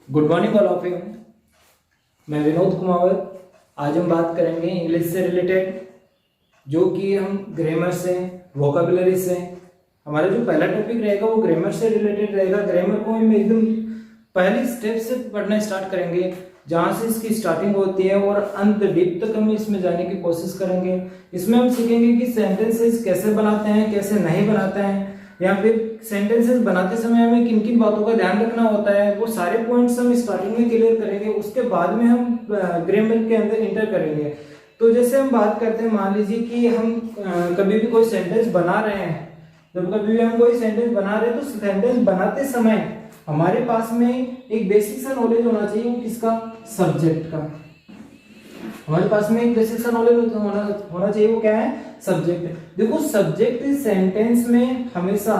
Good morning all of you. मैं विनोद कुमार। आज हम बात करेंगे इंग्लिश से रिलेटेड, जो कि हम ग्रामर से, वोकेबुलरी से। हमारा जो पहला टॉपिक रहेगा वो ग्रामर से रिलेटेड रहेगा। ग्रामर को हम एकदम पहली स्टेप से पढ़ना स्टार्ट करेंगे, जहाँ से इसकी स्टार्टिंग होती है, और अंत डीप तक हम इसमें जाने की कोशिश करेंगे। इसमें हम सीखेंगे कि सेंटेंसेस कैसे बनाते हैं, कैसे नहीं बनाते हैं, या फिर सेंटेंसेस बनाते समय हमें किन किन बातों का ध्यान रखना होता है। वो सारे पॉइंट्स हम स्टार्टिंग में क्लियर करेंगे, उसके बाद में हम ग्रामर के अंदर इंटर करेंगे। तो जैसे हम बात करते हैं, मान लीजिए कि हम कभी भी कोई सेंटेंस बना रहे हैं। जब कभी भी हम कोई सेंटेंस बना रहे हैं तो सेंटेंस बनाते समय हमारे पास में एक बेसिक सा नॉलेज होना चाहिए। वो किसका? सब्जेक्ट का। हमारे पास में एक बेसिक सा नॉलेज होना चाहिए। वो क्या है? सब्जेक्ट। देखो, सब्जेक्ट सेंटेंस में हमेशा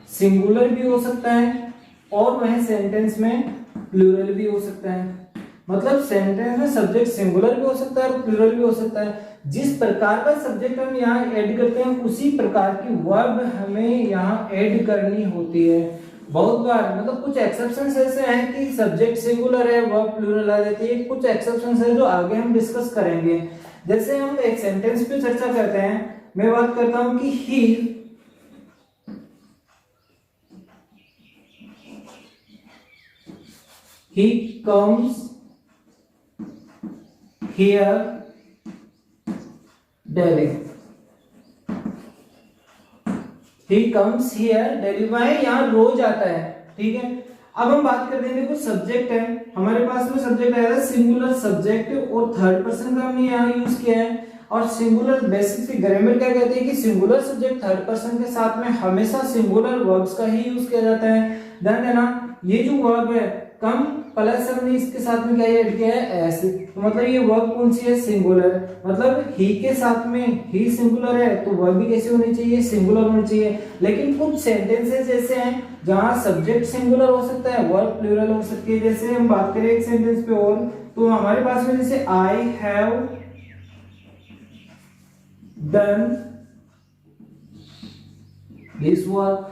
सिंगुलर भी हो सकता है और वह सेंटेंस में प्लूरल भी हो सकता है। मतलब सेंटेंस में सब्जेक्ट सिंगुलर भी हो सकता है और प्लूरल भी हो सकता है। जिस प्रकार का सब्जेक्ट हम यहाँ ऐड करते हैं, उसी प्रकार की वर्ब हमें यहाँ ऐड करनी होती है। बहुत बार मतलब कुछ एक्सेप्शंस ऐसे हैं कि सब्जेक्ट सिंगुलर है, वर्ब प्लूरल आ जाती है। कुछ एक्सेप्शंस है जो आगे हम डिस्कस करेंगे। जैसे हम एक सेंटेंस पे चर्चा करते हैं, मैं बात करता हूं कि he comes here daily। he comes here daily, वह यहाँ रोज आता है। ठीक है, अब हम बात करते हैं। देखो, सब्जेक्ट है हमारे पास में, सब्जेक्ट आया है सिंगुलर सब्जेक्ट, और थर्ड पर्सन का हमने यहाँ यूज किया है। और सिंगुलर बेसिकली ग्रामर क्या कहते हैं कि सिंगुलर सब्जेक्ट थर्ड पर्सन के साथ में हमेशा सिंगुलर वर्ब्स का ही यूज किया जाता है। ध्यान देना, ये जो वर्ब है कम प्लस हमने इसके साथ में क्या ऐड किया है? एस। तो मतलब ये वर्ब कौन सी है? सिंगुलर। मतलब ही के साथ में ही सिंगुलर है तो वर्ब भी कैसे होनी चाहिए? सिंगुलर होनी चाहिए। लेकिन कुछ सेंटेंसेस ऐसे हैं जहां सब्जेक्ट सिंगुलर हो सकता है, वर्ब प्लूरल हो सकती है। जैसे हम बात करें एक सेंटेंस पे और, तो हमारे पास में जैसे I have done this work.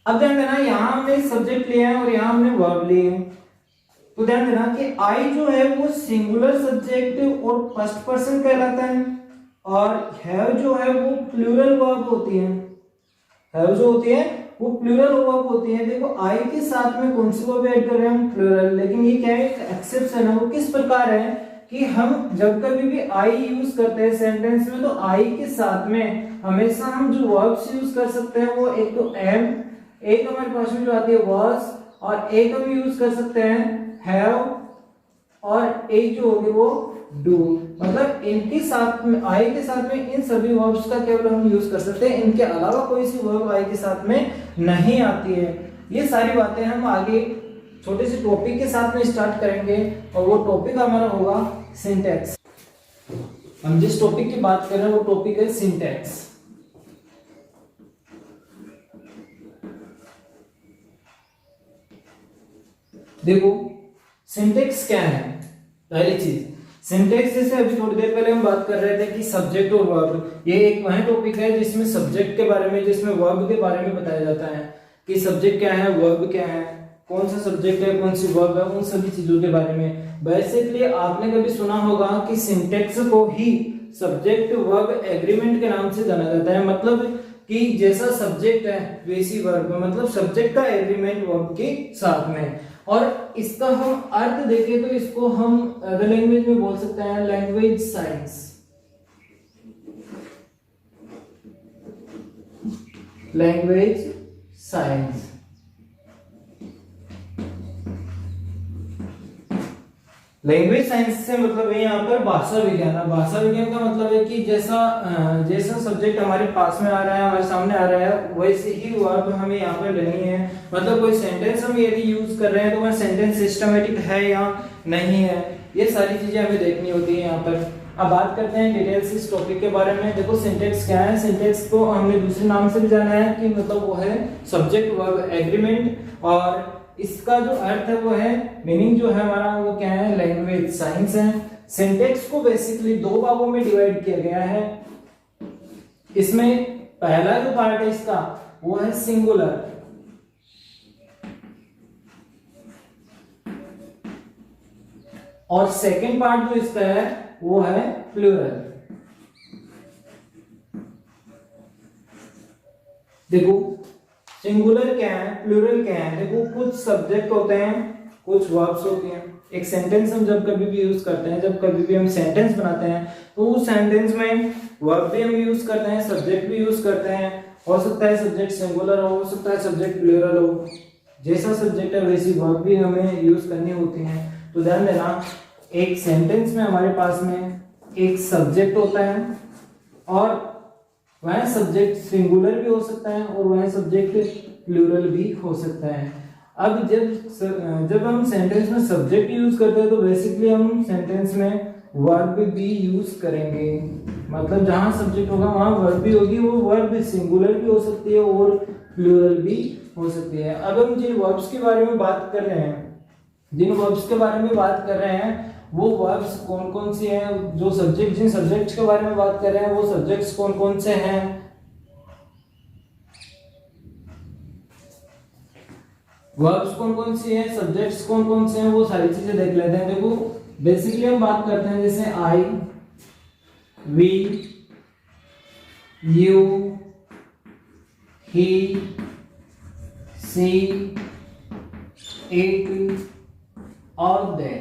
अब ध्यान देना, यहां हमने सब्जेक्ट लिया है और यहां हमने वर्ब लिए हैं। तो ध्यान देना कि आई जो है वो सिंगुलर सब्जेक्ट और फर्स्ट पर्सन कहलाता है, और हैव जो है वो प्लूरल वर्ब होती है। हैव जो होती है वो प्लूरल वर्ब होती है। देखो, आई के साथ में कौन सी वर्ब ऐड कर रहे हैं? हम प्लूरल। लेकिन ये क्या है? एक्सेप्शन है। वो किस प्रकार है कि हम जब कभी भी आई यूज करते हैं सेंटेंस में, तो आई के साथ में हमेशा हम जो वर्ब्स यूज कर सकते हैं वो एक तो एम, एक हमारे पास में जो आती है वाज, और एक हम यूज कर सकते हैं हैव, और एक जो होगी वो डू। मतलब इनके साथ में, आई के साथ में, इन सभी वर्ब्स का केवल हम यूज कर सकते हैं। इनके अलावा कोई सी वर्ब आई के साथ में नहीं आती है। ये सारी बातें हम आगे छोटे से टॉपिक के साथ में स्टार्ट करेंगे, और वो टॉपिक हमारा होगा सिंटैक्स। हम जिस टॉपिक की बात कर रहे हैं वो टॉपिक है सिंटैक्स। देखो, सिंटैक्स क्या है? पहली चीज, सिंटैक्स जैसे अभी थोड़ी देर पहले हम बात कर रहे थे कि सब्जेक्ट और वर्ब, ये एक वह टॉपिक है जिसमें सब्जेक्ट के बारे में, जिसमें वर्ब के बारे में बताया जाता है कि सब्जेक्ट क्या है, वर्ब क्या है, कौन सा सब्जेक्ट है, कौन सी वर्ब है, उन सभी चीजों के बारे में। बेसिकली आपने कभी सुना होगा कि सिंटैक्स को ही सब्जेक्ट वर्ब एग्रीमेंट के नाम से जाना जाता है। मतलब कि जैसा सब्जेक्ट है वैसी वर्ब, मतलब सब्जेक्ट का एग्रीमेंट वर्ब के साथ में। और इसका हम अर्थ देखें तो इसको हम अदर लैंग्वेज में बोल सकते हैं language science. Language science. Language science से मतलब है यहाँ पर भाषा विज्ञान। भाषा विज्ञान का मतलब है कि जैसा सब्जेक्ट हमारे पास में आ रहा है, हमारे सामने आ रहा है, वैसे ही वर्ब हमें यहाँ पर लेनी है। मतलब कोई सेंटेंस हम यदि यूज कर रहे हैं तो वह सेंटेंस सिस्टमेटिक है या नहीं है, ये सारी चीजें हमें देखनी होती है यहाँ पर। अब बात करते हैं डिटेल से इस टॉपिक के बारे में। देखो, सिंटैक्स क्या है? सिंटैक्स को हमने दूसरे नाम से भी जाना है कि मतलब वो है सब्जेक्ट वर्ब एग्रीमेंट, और इसका जो अर्थ है वो है, मीनिंग जो है हमारा वो क्या है? लैंग्वेज साइंस है। सिंटैक्स को बेसिकली दो भागों में डिवाइड किया गया है। इसमें पहला जो पार्ट है इसका, वो है सिंगुलर, और सेकंड पार्ट जो इसका है वो है प्लूरल। देखो सिंगुलर क्या है, प्लूरल क्या है। देखो कुछ सब्जेक्ट होते हैं, कुछ वर्ब्स होती हैं। एक सेंटेंस हम जब कभी भी यूज करते हैं, जब कभी भी हम सेंटेंस बनाते हैं, तो उस सेंटेंस में वर्ब भी हम यूज करते हैं, सब्जेक्ट भी यूज करते हैं। हो सकता है सब्जेक्ट सिंगुलर हो सकता है सब्जेक्ट प्लूरल हो। जैसा सब्जेक्ट है वैसी वर्ब भी हमें यूज करनी होती है। तो ध्यान देना, एक सेंटेंस में हमारे पास में एक सब्जेक्ट होता है, और वह सब्जेक्ट सिंगुलर भी हो सकता है और वह सब्जेक्ट प्लूरल भी हो सकता है। अब जब हम सेंटेंस में सब्जेक्ट यूज करते हैं तो बेसिकली हम सेंटेंस में वर्ब भी यूज करेंगे। मतलब जहां सब्जेक्ट होगा वहां वर्ब भी होगी। वो वर्ब सिंगुलर भी हो सकती है और प्लूरल भी हो सकती है। अब हम जिन वर्ब्स के बारे में बात कर रहे हैं, वो वर्ब्स कौन कौन सी हैं, जो सब्जेक्ट जिन सब्जेक्ट्स के बारे में बात कर रहे हैं वो सब्जेक्ट्स कौन कौन से हैं। वर्ब्स कौन कौन सी हैं, सब्जेक्ट्स कौन कौन से हैं, वो सारी चीजें देख लेते हैं। देखो बेसिकली हम बात करते हैं जैसे I, we, you, he, she, it और दे।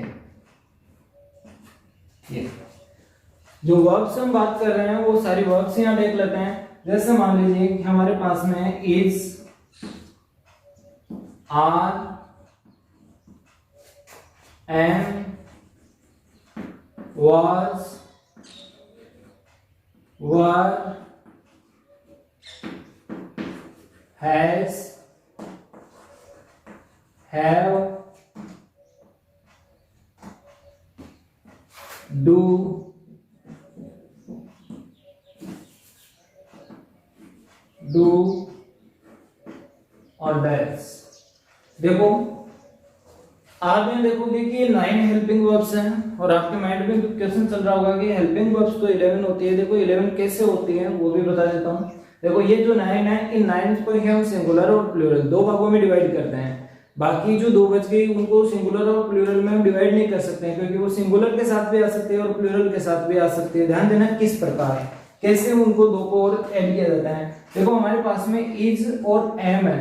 जो वर्ब्स हम बात कर रहे हैं वो सारी वर्ब्स यहां देख लेते हैं। जैसे मान लीजिए कि हमारे पास में है is, are, am, was, were, has, have, do, और does। देखो आप में देखोगे कि 9 हेल्पिंग वर्ब्स हैं, और आपके माइंड में क्वेश्चन चल रहा होगा कि हेल्पिंग वर्ब्स तो 11 होती है। देखो 11 कैसे होती है वो भी बता देता हूँ। देखो ये जो 9 है, इन 9 को हम सिंगुलर और प्लूरल दो भागों में डिवाइड करते हैं। बाकी जो दो बच गई उनको सिंगुलर और प्लूरल में हम डिवाइड नहीं कर सकते हैं, क्योंकि वो सिंगुलर के साथ भी आ सकते हैं और प्लूरल के साथ भी आ सकते हैं। ध्यान देना किस प्रकार कैसे उनको दो को और ऐड किया जाता है। देखो हमारे पास में इज और एम है।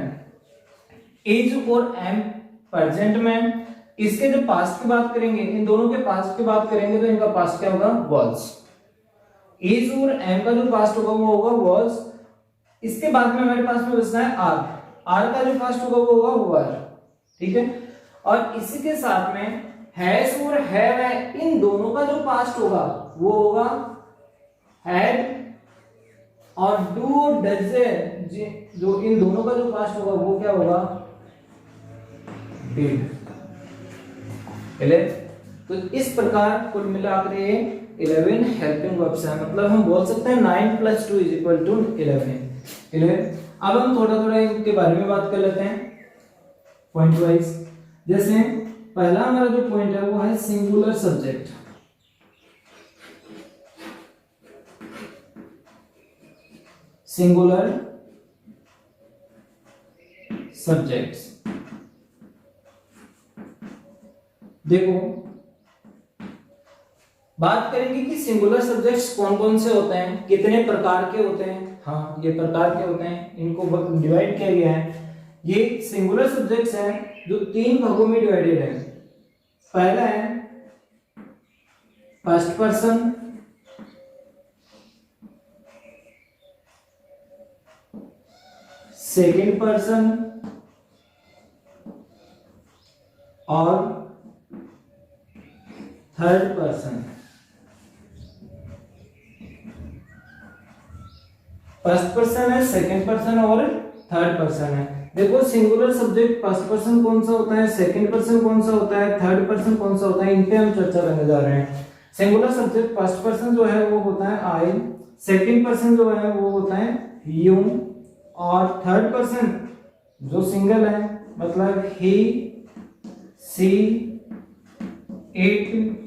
इज और एम प्रेजेंट में, इसके जब पास्ट की बात करेंगे, इन दोनों के पास्ट की बात करेंगे तो इनका पास्ट क्या होगा, वाज। इज और एम का जो पास्ट होगा वो होगा वाज। इसके बाद में हमारे पास में बचना है आर। आर का जो पास्ट होगा वो होगा वर। ठीक है, और इसी के साथ में हैज और हैव है, इन दोनों का जो पास्ट होगा वो होगा हैड, और डू और डज जो इन दोनों का जो पास्ट होगा वो क्या होगा, डिड। तो इस प्रकार कुल मिलाकर ये 11 हेल्पिंग वर्ब्स हैं। मतलब हम बोल सकते हैं 9 + 2 = 11। अब हम थोड़ा थोड़ा इनके बारे में बात कर लेते हैं पॉइंट वाइज। जैसे पहला हमारा जो पॉइंट है वो है सिंगुलर सब्जेक्ट। Singular subjects. देखो बात करेंगे कि सिंगुलर सब्जेक्ट्स कौन कौन से होते हैं, कितने प्रकार के होते हैं। हाँ ये प्रकार के होते हैं, इनको डिवाइड किया गया है। ये सिंगुलर सब्जेक्ट्स हैं जो 3 भागों में डिवाइडेड है। पहला है फर्स्ट पर्सन, सेकंड पर्सन और थर्ड पर्सन। फर्स्ट पर्सन है, सेकंड पर्सन और थर्ड पर्सन है। देखो सिंगुलर सब्जेक्ट फर्स्ट पर्सन कौन सा होता है, सेकंड पर्सन कौन सा होता है, थर्ड पर्सन कौन सा होता है, इन पे हम चर्चा करने जा रहे हैं। सिंगुलर सब्जेक्ट फर्स्ट पर्सन जो है वो होता है आई, सेकंड पर्सन जो है वो होता है यू, और थर्ड पर्सन जो सिंगल है मतलब ही, सी, इट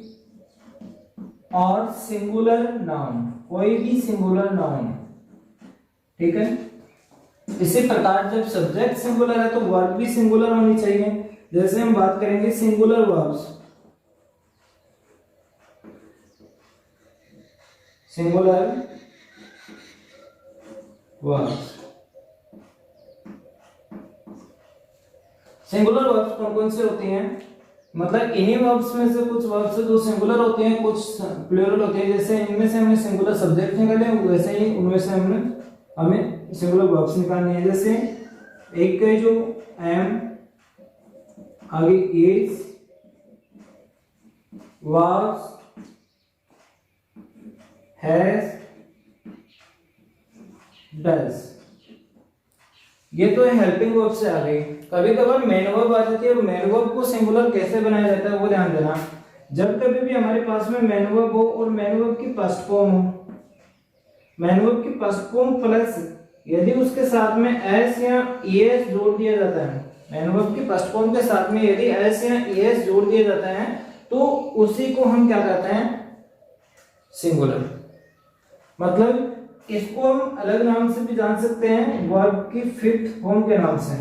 और सिंगुलर नाउन, कोई भी सिंगुलर नाउन। ठीक है, इसी प्रकार जब सब्जेक्ट सिंगुलर है तो वर्ब भी सिंगुलर होनी चाहिए। जैसे हम बात करेंगे singular verbs, singular verbs, singular verbs कौन कौन से होती हैं, मतलब इन्हीं वर्ब्स में से कुछ वर्ब्स जो सिंगुलर होते हैं, कुछ प्लूरल होते हैं। जैसे इनमें से हमने सिंगुलर सब्जेक्ट निकाले, वैसे ही उनमें से हमें सिंगुलर वर्ब्स निकालने हैं। जैसे एक है जो एम, आगे इज, वाज, हैज, डज, ये तो हेल्पिंग वर्ब से आ गई। कभी कभार मेन वर्ब आ जाती है, और मेन वर्ब को सिंगुलर कैसे बनाया जाता है वो ध्यान देना। जब कभी भी हमारे पास में मेन वर्ब हो और मेन वर्ब की फर्स्ट फॉर्म हो, मेन वर्ब की फर्स्ट फॉर्म प्लस यदि उसके साथ में एस या ईएस जोड़ दिया जाता है, मेन वर्ब की फर्स्ट फॉर्म के साथ में यदि एस या ईएस जोड़ दिया जाता है तो उसी को हम क्या कहते हैं, सिंगुलर। मतलब इसको हम अलग नाम से भी जान सकते हैं, वर्ब की फिफ्थ फॉर्म के नाम से,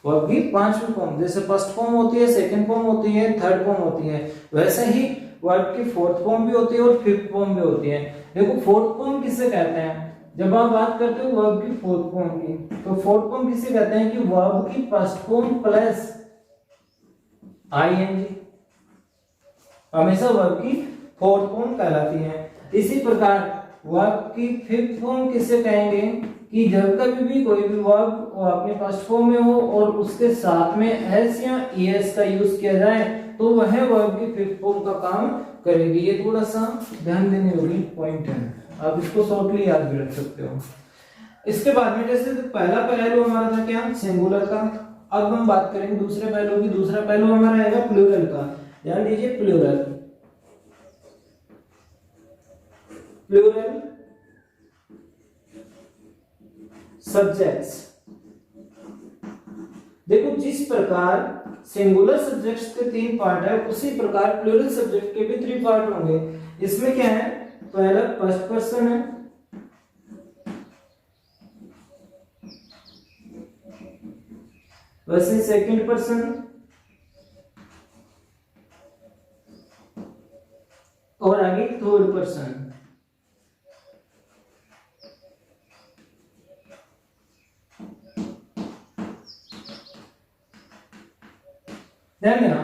वर्ब की पांचवी फॉर्म। जैसे फर्स्ट फॉर्म होती है, सेकंड फॉर्म होती है, थर्ड फॉर्म होती है, वैसे ही वर्ब की फोर्थ फॉर्म भी होती है और फिफ्थ फॉर्म भी होती है। देखो फोर्थ फॉर्म किससे कहते हैं, जब आप बात करते हो वर्ब की फोर्थ फॉर्म की, तो फोर्थ फॉर्म किससे कहते हैं कि वर्ब की फर्स्ट फॉर्म प्लस आईएनजी, हमेशा वर्ब की फोर्थ फॉर्म कहलाती है। इसी प्रकार वर्ब की फिफ्थ फॉर्म किससे कहेंगे कि जब कभी भी कोई भी वर्ब अपने फर्स्ट फॉर्म में हो और उसके साथ में एस या ईएस का यूज किया जाए तो वह वर्ब की फिफ्थ फॉर्म का काम करेगी। ये थोड़ा सा ध्यान देने वाली पॉइंट है, आप इसको शॉर्टली याद भी रख सकते हो। इसके बाद में जैसे पहला पहलू हमारा था क्या, सिंगुलर का। अब हम बात करेंगे दूसरे पहलू की। दूसरा पहलू हमारा आएगा प्लूरल का। ध्यान दीजिए, प्लूरल, प्लूरल सब्जेक्ट्स। देखो जिस प्रकार सिंगुलर सब्जेक्ट्स के 3 पार्ट है, उसी प्रकार प्लूरल सब्जेक्ट के भी 3 पार्ट होंगे। इसमें क्या है, पहला फर्स्ट पर्सन है, वैसे सेकंड पर्सन और आगे थर्ड पर्सन। ध्यान देना,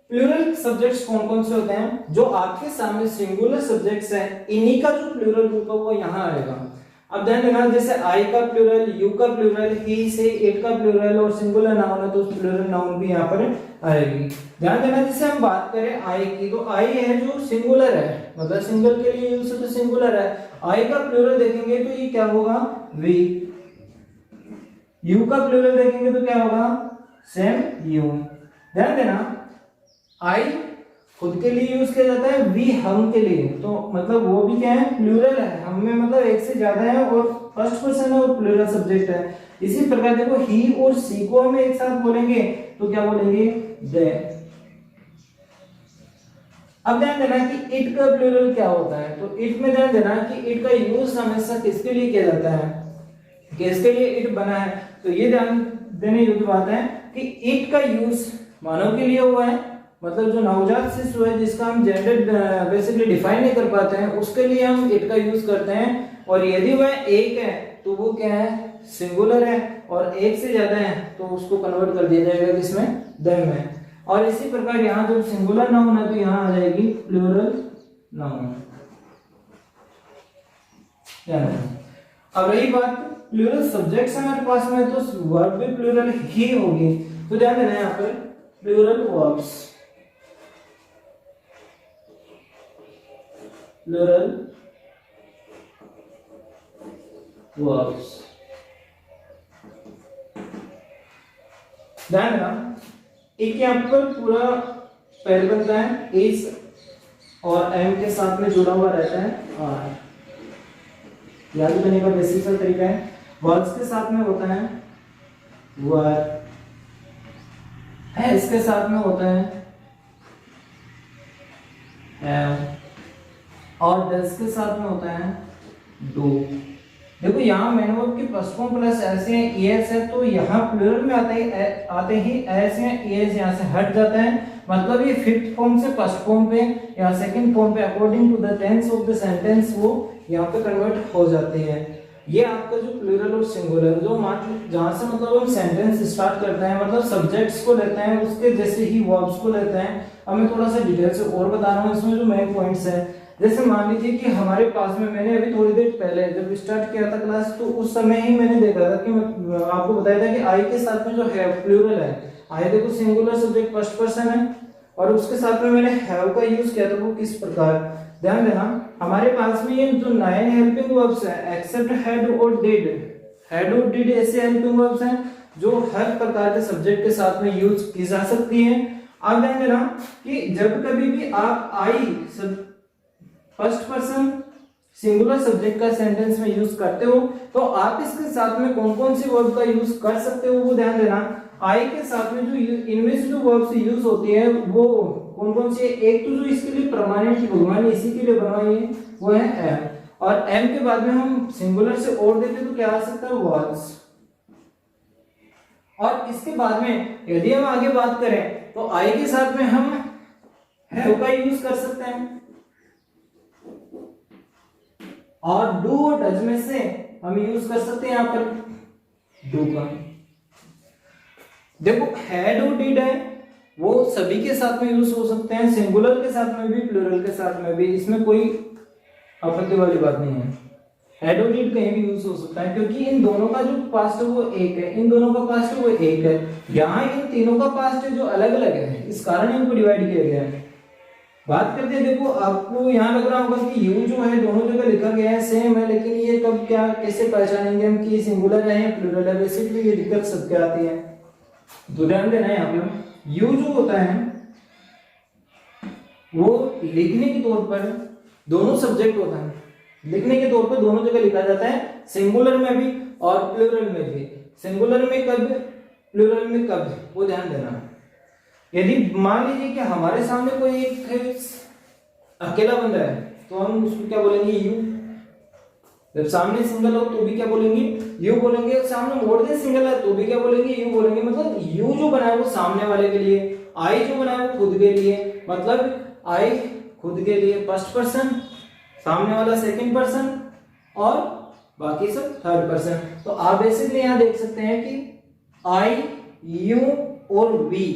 प्लूरल सब्जेक्ट्स कौन कौन से होते हैं, जो आपके सामने सिंगुलर सब्जेक्ट्स हैं, इन्हीं का जो प्लूरल रूप है वो यहां आएगा। अब ध्यान देना, जैसे आई का प्लूरल, यू का प्लूरल, ही से, इट का प्लूरल और सिंगुलर नाउन है तो प्लूरल नाउन भी यहाँ पर आएगी। ध्यान देना, जैसे हम बात करें आई की, तो आई है जो सिंगुलर है, मतलब सिंगल के लिए यूज तो सिंगुलर है। आई का प्लूरल देखेंगे तो ये क्या होगा, वी। यू का प्लूरल देखेंगे तो क्या होगा, सेम, यू। ध्यान देना, आई खुद के लिए यूज किया जाता है, वी हम के लिए, तो मतलब वो भी क्या है, प्लूरल है। हम में मतलब एक से ज्यादा है और फर्स्ट पर्सन है और प्लूरल सब्जेक्ट है। इसी प्रकार देखो, ही और सी को हम एक साथ बोलेंगे तो क्या बोलेंगे, दे। अब ध्यान देना कि इट का प्लूरल क्या होता है, तो इट में ध्यान देना कि इट का यूज हमेशा किसके लिए किया जाता है, किसके लिए इट बना है। तो ये ध्यान देने योग्य बात है कि इट का यूज मानव के लिए हुआ है, मतलब जो नवजात शिशु है जिसका हम जेंडर बेसिकली डिफाइन नहीं कर पाते हैं, उसके लिए हम इट का यूज करते हैं। और यदि वह एक है तो वो क्या है, सिंगुलर है, और एक से ज्यादा है तो उसको कन्वर्ट कर दिया जाएगा किसमें, देम में। और इसी प्रकार यहाँ जब सिंगुलर नाउन है तो यहाँ आ जाएगी प्लूरल नाउन। अब रही बात प्लूरल सब्जेक्ट्स हमारे पास में, तो वर्ब भी प्लूरल ही होगी। तो ध्यान देना यहाँ पर प्लूरल वर्ब्स, प्लूरल वर्ब्स। ध्यान देना, एक यहाँ पर पूरा पैर बनता है, इस और एम के साथ में जुड़ा हुआ रहता है आर। याद करने का बेसिक सा तरीका है, वर्ब्स के साथ में होता है वर, है इसके साथ में होता है हैव, और डज के साथ में होता है डू। देखो यहाँ मैन वर्ब की फर्स्ट फॉर्म प्लस एस या ईएस है, तो यहाँ प्लूरल में आते ही एस या ईएस यहाँ से हट जाता है, मतलब ये फिफ्थ फॉर्म से फर्स्ट फॉर्म पे या सेकंड फॉर्म पे according to the tense of the sentence वो यहाँ पे कन्वर्ट हो जाते हैं। ये आपका जो प्लूरल और सिंगुलर जो जहाँ से मतलब हम सेंटेंस स्टार्ट करते हैं, मतलब सब्जेक्ट्स को लेते हैं उसके जैसे ही वर्ब्स को लेते हैं। अब मैं थोड़ा सा डिटेल से और बता रहा हूँ इसमें जो मेन पॉइंट्स है। जैसे मान लीजिए कि हमारे पास में, मैंने अभी थोड़ी देर पहले जब स्टार्ट किया था क्लास, तो उस समय ही मैंने देखा था कि मैं आपको बताया था कि आई के साथ में जो है प्लूरल है, आई देखो सिंगुलर सब्जेक्ट फर्स्ट पर्सन है, और उसके साथ में मैंने हैव का यूज किया था। वो किस प्रकार, ध्यान देना, हमारे पास में ये जो 9 हेल्पिंग वर्ब्स है एक्सेप्ट हैड और डिड, हैड और डिड ऐसे हेल्पिंग वर्ब्स हैं जो हर प्रकार के सब्जेक्ट के साथ में यूज की जा सकती हैं। अब ध्यान देना कि जब कभी भी आप आई फर्स्ट पर्सन सिंगुलर सब्जेक्ट का सेंटेंस में यूज करते हो, तो आप इसके साथ में कौन कौन सी वर्ब का यूज कर सकते हो वो ध्यान देना। आई के साथ में जो इनमें से जो वर्ब्स यूज होती है वो कौन कौन सी है, एक तो जो इसके लिए परमानेंट भगवान इसी के लिए बनवाई है वो है एम, और एम के बाद में हम सिंगुलर से और देते तो क्या आ सकता है वाज। और इसके बाद में यदि हम आगे बात करें तो आई के साथ में हम हैव का यूज कर सकते हैं, और डू और डज में से हम यूज कर सकते हैं यहां पर डू का। देखो हैड और डिड है वो सभी के साथ में यूज हो सकते हैं, सिंगुलर के साथ में भी प्लूरल के साथ में भी, इसमें कोई आपत्ति वाली बात नहीं है। हैड और डिड कहीं भी यूज हो सकता है क्योंकि इन दोनों का जो पास्ट है वो एक है, इन दोनों का पास्ट है वो एक है। यहाँ इन तीनों का पास्ट है जो अलग अलग है, इस कारण इनको डिवाइड किया गया है। बात करते हैं, देखो आपको यहाँ लग रहा होगा कि यू जो है दोनों जगह लिखा गया है सेम है, लेकिन ये कब क्या कैसे पहचानेंगे हम कि सिंगुलर है या प्लूरल है, बेसिकली ये दिक्कत सबके आती है। तो ध्यान देना है यहाँ पे यू जो होता है वो लिखने के तौर पर दोनों सब्जेक्ट होता है, लिखने के तौर पर दोनों जगह लिखा जाता है, सिंगुलर में भी और प्लूरल में भी। सिंगुलर में कब, प्लूरल में कब, वो ध्यान देना। यदि मान लीजिए कि हमारे सामने कोई एक अकेला बंदा है तो हम उसको क्या बोलेंगे यू। जब सामने सिंगल हो तो भी क्या बोलेंगे यू बोलेंगे, सामने मोर देन सिंगल है तो भी क्या बोलेंगे यू बोलेंगे। मतलब यू जो बना है वो सामने वाले के लिए, आई जो बना है वो खुद के लिए, मतलब आई खुद के लिए फर्स्ट पर्सन, सामने वाला सेकंड पर्सन और बाकी सब थर्ड पर्सन। तो आप बेसिकली यहां देख सकते हैं कि आई यू और वी,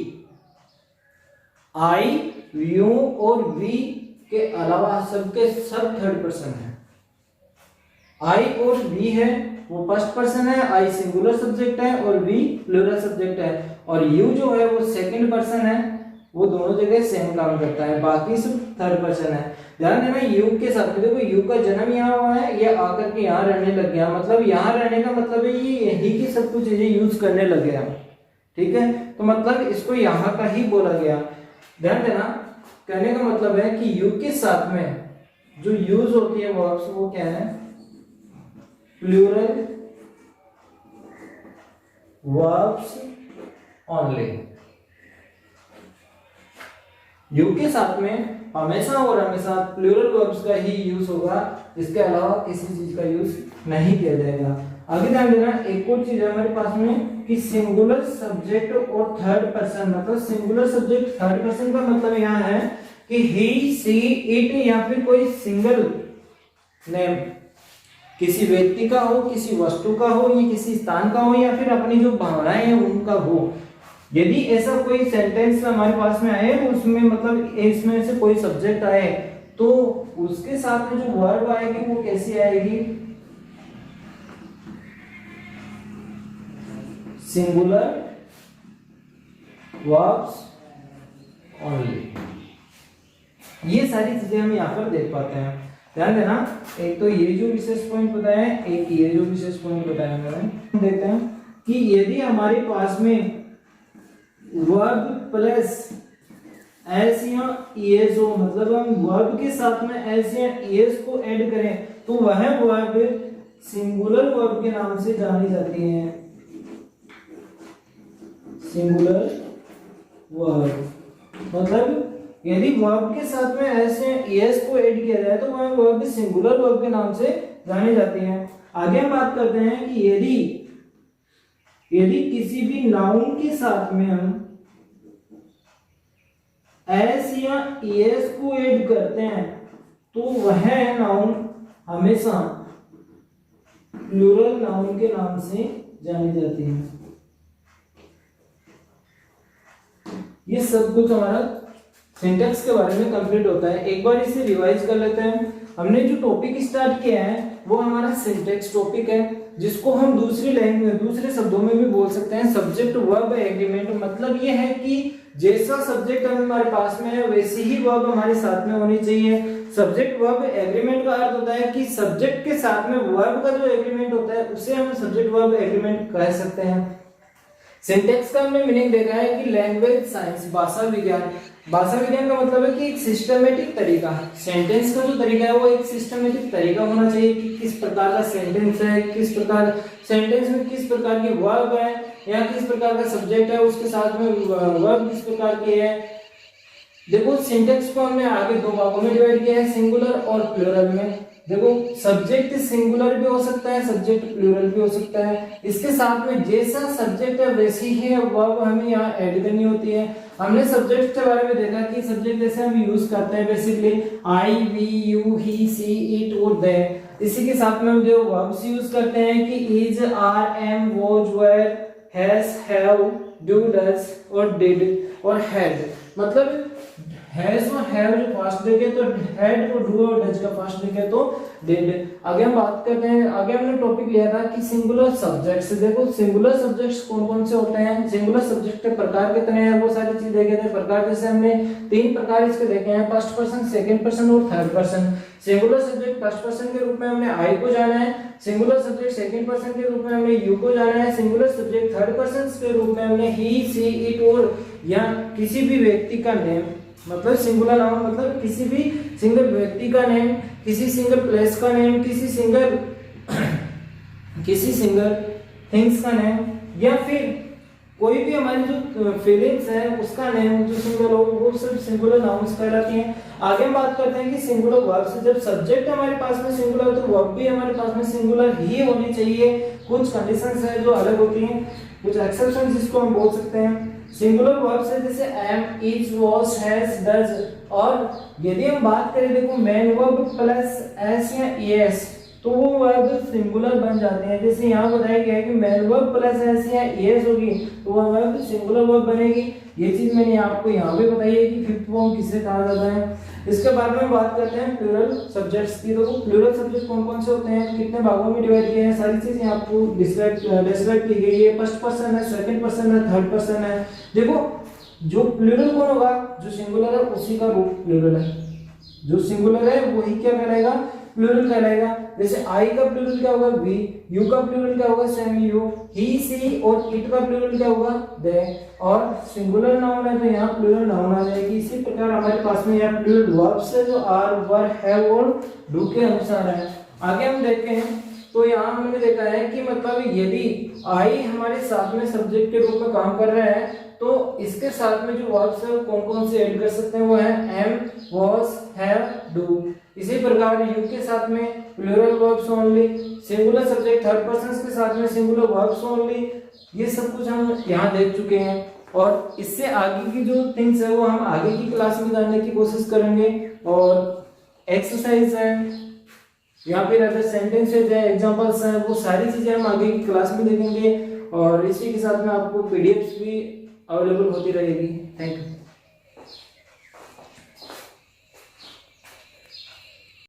आई यू और वी के अलावा सबके सब थर्ड पर्सन है। आई और वी है वो फर्स्ट पर्सन है, आई सिंगुलर सब्जेक्ट है और वी प्लूरल सब्जेक्ट है, और यू जो है वो सेकंड पर्सन है, वो दोनों जगह सेम काम करता है, बाकी सब थर्ड पर्सन है। ध्यान देना यू के साथ में, देखो यू का जन्म यहाँ हुआ है, ये आकर के यहाँ रहने लग गया, मतलब यहाँ रहने का मतलब है ये यही की सब कुछ चीजें यूज करने लग गया, ठीक है। तो मतलब इसको यहाँ का ही बोला गया। ध्यान देना, कहने का मतलब है कि यू के साथ में जो यूज होती है वर्ब्स वो क्या है, प्लूरल वर्ब्स ओनली। यू के साथ में हमेशा और हमेशा प्लूरल वर्ब्स का ही यूज होगा, इसके अलावा किसी चीज का यूज नहीं किया जाएगा। आगे ध्यान देना, एक और चीज है हमारे पास में कि सिंगुलर सब्जेक्ट और थर्ड पर्सन, मतलब सिंगुलर सब्जेक्ट थर्ड पर्सन का मतलब यहाँ है कि ही सी इट या फिर कोई सिंगल नेम किसी व्यक्ति का हो, किसी वस्तु का हो, या किसी स्थान का हो, या फिर अपनी जो भावनाएं हैं उनका हो। यदि ऐसा कोई सेंटेंस हमारे पास में आए, उसमें मतलब इसमें से कोई सब्जेक्ट आए, तो उसके साथ में जो वर्ब आएगी वो कैसी आएगी, सिंगुलर वर्ब्स ओनली। ये सारी चीजें हम यहाँ पर देख पाते हैं। ध्यान देना, एक तो ये जो विशेष पॉइंट बताया है, एक ये जो विशेष पॉइंट बताया मैंने। देखते हैं कि यदि हमारे पास में वर्ब प्लस एस या ईएस हो, मतलब हम वर्ब के साथ में एस या ईएस को ऐड करें तो वह वर्ब सिंगुलर वर्ब के नाम से जानी जाती है, सिंगुलर वर्ब। मतलब यदि वर्ब के साथ में एस या ईएस को ऐड किया जाए तो वह वर्ब सिंगुलर वर्ब के नाम से जानी जाती है। आगे हम बात करते हैं कि यदि किसी भी नाउन के साथ में हम एस या एस को ऐड करते हैं तो वह नाउन हमेशा प्लूरल नाउन के नाम से जानी जाती है। ये सब कुछ हमारा सिंटैक्स के बारे में कंप्लीट होता है। एक बार इसे रिवाइज कर लेते हैं। हमने जो टॉपिक स्टार्ट किया है वो हमारा सिंटैक्स टॉपिक है, जिसको हम दूसरी लैंग्वेज दूसरे शब्दों में भी बोल सकते हैं सब्जेक्ट वर्ब एग्रीमेंट। मतलब ये है कि जैसा सब्जेक्ट हमारे पास में है वैसी ही वर्ब हमारे साथ में होनी चाहिए। सब्जेक्ट वर्ब एग्रीमेंट का अर्थ होता है कि सब्जेक्ट के साथ में वर्ब का जो एग्रीमेंट होता है उसे हम सब्जेक्ट वर्ब एग्रीमेंट कह सकते हैं। सिंटैक्स का हमने मीनिंग देखा है कि लैंग्वेज साइंस, भाषा विज्ञान। भाषा विज्ञान का मतलब है कि एक सिस्टमेटिक तरीका, सेंटेंस का जो तरीका है वो एक सिस्टमेटिक तरीका होना चाहिए कि किस प्रकार का सेंटेंस है, किस प्रकार सेंटेंस में किस प्रकार की वर्ब है या किस प्रकार का सब्जेक्ट है, उसके साथ में वर्ब किस प्रकार की है। देखो सिंटैक्स को हमने आगे दो भागों में डिवाइड किया है, सिंगुलर और प्लूरल में। देखो सब्जेक्ट सिंगुलर भी हो सकता है, सब्जेक्ट प्लूरल भी हो सकता है। इसके साथ में जैसा सब्जेक्ट है वैसी ही वर्ब हमें यहाँ ऐड करनी होती है। हमने सब्जेक्ट के बारे में देखा कि सब्जेक्ट जैसे हम यूज करते हैं basically I, we, you, he, she, it और दे। इसी के साथ में हम जो वर्ब्स यूज करते हैं कि is, are, am, was, were, has, have, do, does और डिड और हैड। मतलब हैज और हैव जो फास्ट देखे तो हैड और डू और डज का फास्ट देखे तो डिड। आगे हम बात करते हैं, आगे हमने टॉपिक लिया था कि सिंगुलर सब्जेक्ट्स। देखो सिंगुलर सब्जेक्ट्स कौन कौन से होते हैं, सिंगुलर सब्जेक्ट के प्रकार कितने हैं, वो सारी चीज देखे थे। प्रकार जैसे हमने 3 प्रकार इसके देखे हैं, फर्स्ट पर्सन, सेकंड पर्सन और third person. Singular subject first person के रूप में हमने आई को जाना है, सिंगुलर सब्जेक्ट सेकंड पर्सन के रूप में हमने यू को जाना है, सिंगुलर सब्जेक्ट थर्ड पर्सन के रूप में हमने ही, सी, इट और या किसी भी व्यक्ति का नेम। मतलब सिंगुलर नाउन मतलब किसी भी सिंगल व्यक्ति का नेम, किसी सिंगल प्लेस का नेम, किसी सिंगल थिंग्स का नेम, या फिर कोई भी हमारी जो फीलिंग्स है उसका नेम जो सिंगल हो, वो सब सिंगुलर नाउन्स कहलाती हैं। आगे हम बात करते हैं कि सिंगुलर वर्ब्स। जब सब्जेक्ट हमारे पास में सिंगुलर तो वर्ब भी हमारे पास में सिंगुलर ही होनी चाहिए। कुछ कंडीशंस है जो अलग होती हैं, कुछ एक्सेप्शंस जिसको हम बोल सकते हैं। सिंगुलर वर्ब्स है जैसे am, is, was, has, does. और यदि हम बात करें देखो मेन वर्ब प्लस एस या एस तो वो वर्ब सिंगुलर बन जाते हैं। जैसे यहाँ बताया गया है कि मेन वर्ब प्लस एस या एस होगी तो वह वर्ब सिंगुलर वर्ब बनेगी। ये चीज मैंने आपको यहाँ पे बताई है कि फिफ्थ फॉर्म किसे कहा जाता है। इसके बाद में बात करते हैं प्लूरल सब्जेक्ट्स की। तो प्लूरल सब्जेक्ट कौन कौन से होते हैं, कितने भागों में डिवाइड किए हैं, सारी चीजें आपको डिस्क्राइब की गई है। फर्स्ट पर्सन है, सेकंड पर्सन है, थर्ड पर्सन है। देखो जो प्लूरल कौन होगा, जो सिंगुलर है उसी का रूप प्लूरल है। जो सिंगुलर है वही क्या कहलाएगा, प्लूरल कहलाएगा। जैसे आई का प्लूरल क्या होगा, वी, यू का प्लूरल क्या होगा, सेम यू, ही, सी और इट का प्लूरल क्या होगा, दे। और सिंगुलर नाउन है तो यहाँ प्लूरल नाउन आ जाएगी। इसी प्रकार हमारे पास में यहाँ प्लूरल वर्ब्स है जो आर, वर, हैव और डू के अनुसार है। आगे हम देखते हैं तो यहाँ हमने देखा है कि मतलब यदि आई हमारे साथ में सब्जेक्ट के रूप में काम कर रहा है तो इसके साथ में जो वर्ब्स है कौन कौन से ऐड कर सकते हैं, वो है एम, वॉज, हैव, डू। इसी प्रकार यू के साथ में plural verbs only, singular subject third person के साथ में सिंगुलर वर्ब्स ओनली। ये सब कुछ हम यहाँ देख चुके हैं और इससे आगे की जो थिंग्स है वो हम आगे की क्लास में जानने की कोशिश करेंगे। और एक्सरसाइज है या फिर अगर सेंटेंसेज है, एग्जांपल्स हैं, वो सारी चीजें हम आगे की क्लास में देखेंगे। और इसी के साथ में आपको पीडीएफ्स भी अवेलेबल होती रहेगी। Thank you.